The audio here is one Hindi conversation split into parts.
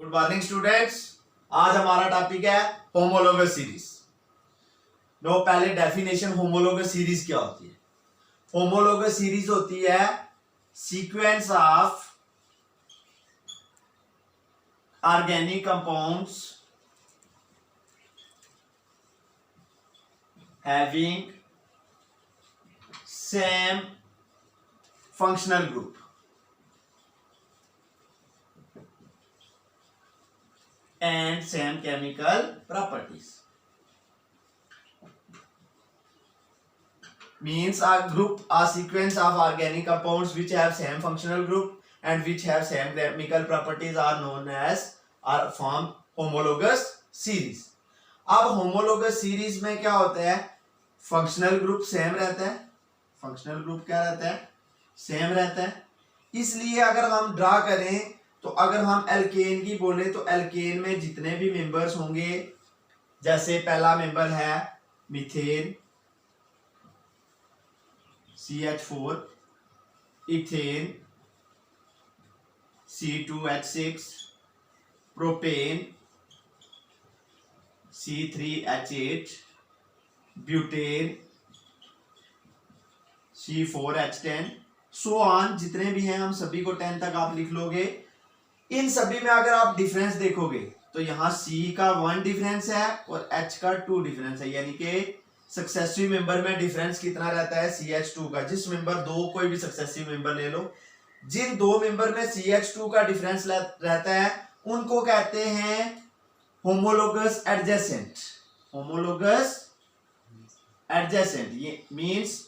Good morning students. आज हमारा टॉपिक है होमोलोगस सीरीज। नो, पहले डेफिनेशन होमोलोगस सीरीज क्या होती है। होमोलोगस सीरीज होती है sequence of organic compounds having same functional group and same chemical properties. Means a sequence of organic compounds which have same functional group and which have same chemical properties are known as or form homologous series. अब homologous series में क्या होता है, फंक्शनल ग्रुप सेम रहता है। फंक्शनल ग्रुप क्या रहता है, सेम रहता है। इसलिए अगर हम ड्रा करें तो अगर हम एल्केन की बोले तो एल्केन में जितने भी मेंबर्स होंगे, जैसे पहला मेंबर है methane CH4, ethane C2H6, propane C3H8, butane C4H10, so on. जितने भी हैं हम सभी को 10 तक आप लिख लोगे। इन सभी में अगर आप डिफरेंस देखोगे तो यहाँ C का 1 डिफरेंस है और H का 2 डिफरेंस है, यानी कि सक्सेसिव मेंबर में डिफरेंस कितना रहता है CH2 का। जिस मेंबर दो कोई भी सक्सेसिव मेंबर ले लो, जिन दो मेंबर में CH2 का डिफरेंस रहता है उनको कहते हैं होमोलोगस एडजेसेंट। होमोलोगस एडजेसेंट ये means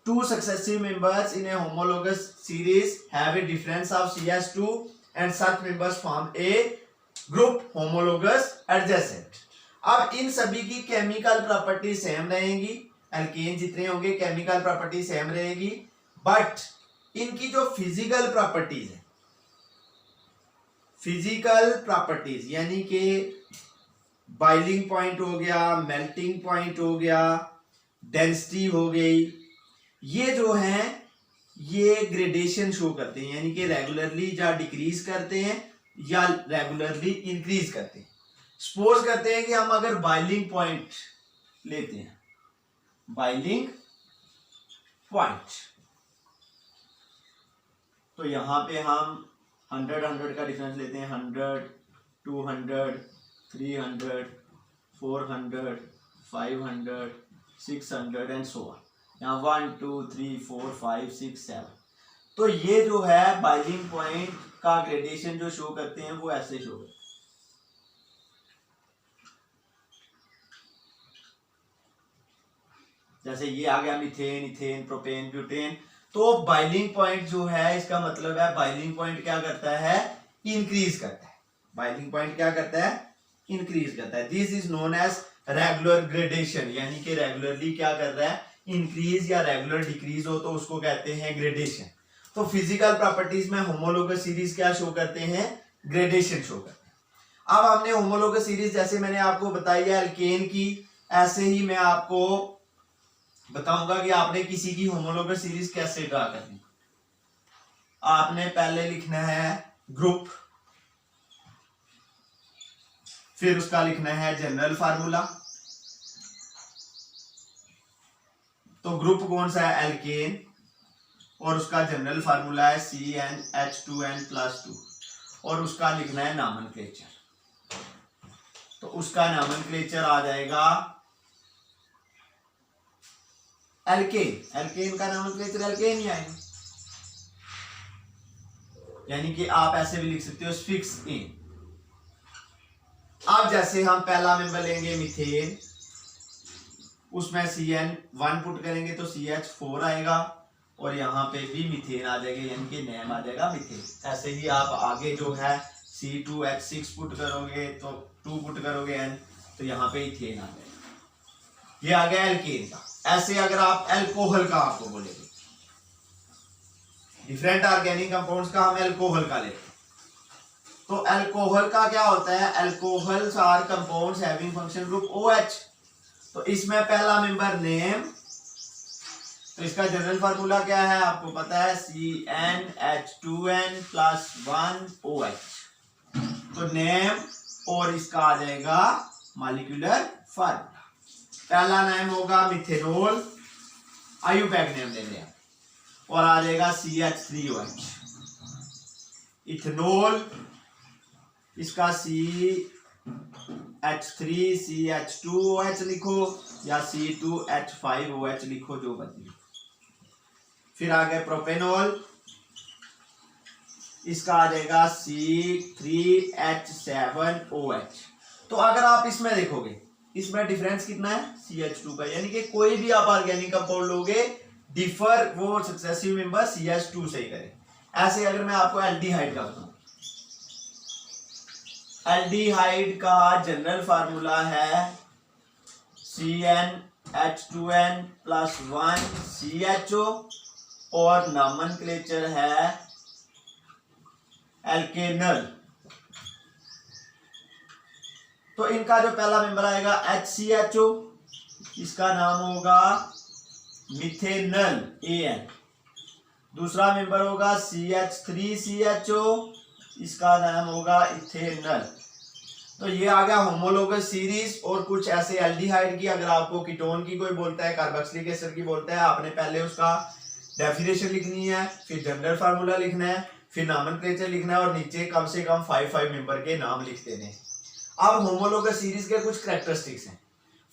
two successive members in a homologous series have a difference of CH2 and such members form a group homologous adjacent. अब इन सभी की केमिकल प्रॉपर्टी सेम रहेगी, एल्केन जितने होंगे केमिकल प्रॉपर्टी सेम रहेगी, बट इनकी जो फिजिकल प्रॉपर्टीज है, फिजिकल प्रॉपर्टीज यानी कि बॉइलिंग पॉइंट हो गया, मेल्टिंग पॉइंट हो गया, डेंसिटी हो गई, ये जो है ये ग्रेडेशन शो करते हैं, यानी कि रेगुलरली या डिक्रीज करते हैं या रेगुलरली इंक्रीज करते हैं। सपोज करते हैं कि हम अगर बॉइलिंग पॉइंट लेते हैं, बॉइलिंग पॉइंट, तो यहां पे हम 100 का डिफरेंस लेते हैं, 100, 200, 300, 400, 500, 600 एंड सो ऑन। यहाँ 1 2 3 4 5 6 7। तो ये जो है बॉइलिंग पॉइंट का ग्रेडेशन जो शो करते हैं वो ऐसे शो करते हैं। जैसे ये आ गया मीथेन, इथेन, प्रोपेन, ब्यूटेन। तो बॉइलिंग पॉइंट जो है इसका मतलब है बॉइलिंग पॉइंट क्या करता है, इंक्रीज करता है। बॉइलिंग पॉइंट क्या करता है, इंक्रीज करता है। This is known as regular gradation, यानी कि रेगुलरली क्या कर रहा है, इंक्रीज या रेगुलर डिक्रीज हो तो उसको कहते हैं ग्रेडेशन। तो फिजिकल प्रॉपर्टीज में होमोलोगस सीरीज क्या शो करते हैं, ग्रेडेशन शो करते हैं। अब हमने होमोलोगस सीरीज जैसे मैंने आपको बताई है एल्केन की, ऐसे ही मैं आपको बताऊंगा कि आपने किसी की होमोलोगस सीरीज कैसे ड्रा करनी। आपने पहले लिखना है ग्रुप, फिर उसका लिखना है जनरल फार्मूला। तो ग्रुप कौन सा है, एल्केन, और उसका जनरल फार्मूला है CnH2n+2 और उसका लिखना है नॉमेनक्लेचर। तो उसका नॉमेनक्लेचर आ जाएगा एल्केन। एल्केन का नॉमेनक्लेचर एल्केन ही आएगा, यानी कि आप ऐसे भी लिख सकते हो फिक्स इन। अब जैसे हम पहला मेंबर लेंगे मीथेन, उसमें CN1 पुट करेंगे तो CH4 आएगा और यहाँ पे भी मीथेन आ जाएगा, यानी कि नेम आ जाएगा मीथेन। ऐसे ही आप आगे जो है C2H6 पुट करोगे तो 2 पुट करोगे N, तो यहाँ पे इथेन आ जाएगा। ये आ गया एल्केन का। ऐसे अगर आप एल्कोहल का आपको बोलेंगे, डिफरेंट ऑर्गेनिक कंपाउंड्स का हम एल्कोहल का लेते हैं, तो एल्कोहल का क्या होता है, alcohols are compounds having function group OH। तो इसमें पहला मेंबर नेम, तो इसका जनरल फार्मूला क्या है आपको पता है, CnH2n+1OH। तो नेम और इसका आ जाएगा मॉलिक्यूलर फार्मूला। पहला नेम होगा मिथेनॉल, आयुपैक नेम ले लिया, और आ जाएगा CH3OH। इथेनॉल, इसका CH3CH2OH लिखो या C2H5OH लिखो, जो बदली। फिर आ गए प्रोपेनॉल, इसका आ जाएगा C3H7OH। तो अगर आप इसमें देखोगे, इसमें डिफरेंस कितना है, CH2 का, यानी कि कोई भी आप ऑर्गेनिक कंपाउंड लोगे डिफर वो सक्सेसिव मेंबर CH2 से ही करें। ऐसे अगर मैं आपको एल्डिहाइड का बताऊं, एल्डिहाइड का जनरल फार्मूला है CnH2n+1CHO और नॉमेनक्लेचर है एल्केनल। तो इनका जो पहला मेंबर आएगा HCHO, इसका नाम होगा मिथेनल AN। दूसरा मेंबर होगा CH3CHO, इसका नाम होगा इथेनल। तो ये आ गया होमोलोगस सीरीज। और कुछ ऐसे एल्डिहाइड की, अगर आपको कीटोन की कोई बोलता है, कार्बोक्सिलिक एसिड की बोलता है, आपने पहले उसका डेफिनेशन लिखनी है, फिर जनरल फार्मूला लिखना है, फिर नॉमेनक्लेचर लिखना है, और नीचे कम से कम 5 मेंबर के नाम लिख देने। अब होमोलोगस सीरीज के कुछ कैरेक्टरिस्टिक्स हैं।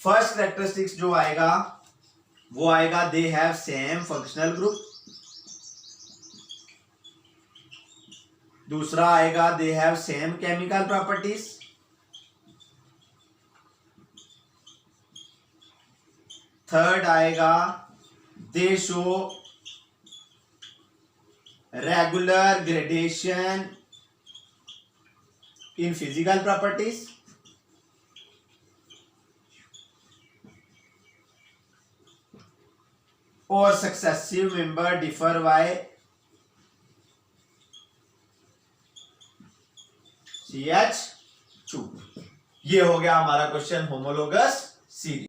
फर्स्ट कैरेक्टरिस्टिक्स जो आएगा वो आएगा they have same functional group. दूसरा आएगा they have same chemical properties. Third आएगा they show regular gradation in physical properties. और successive member differ by CH2। ये हो गया हमारा क्वेश्चन होमोलोगस सीरीज।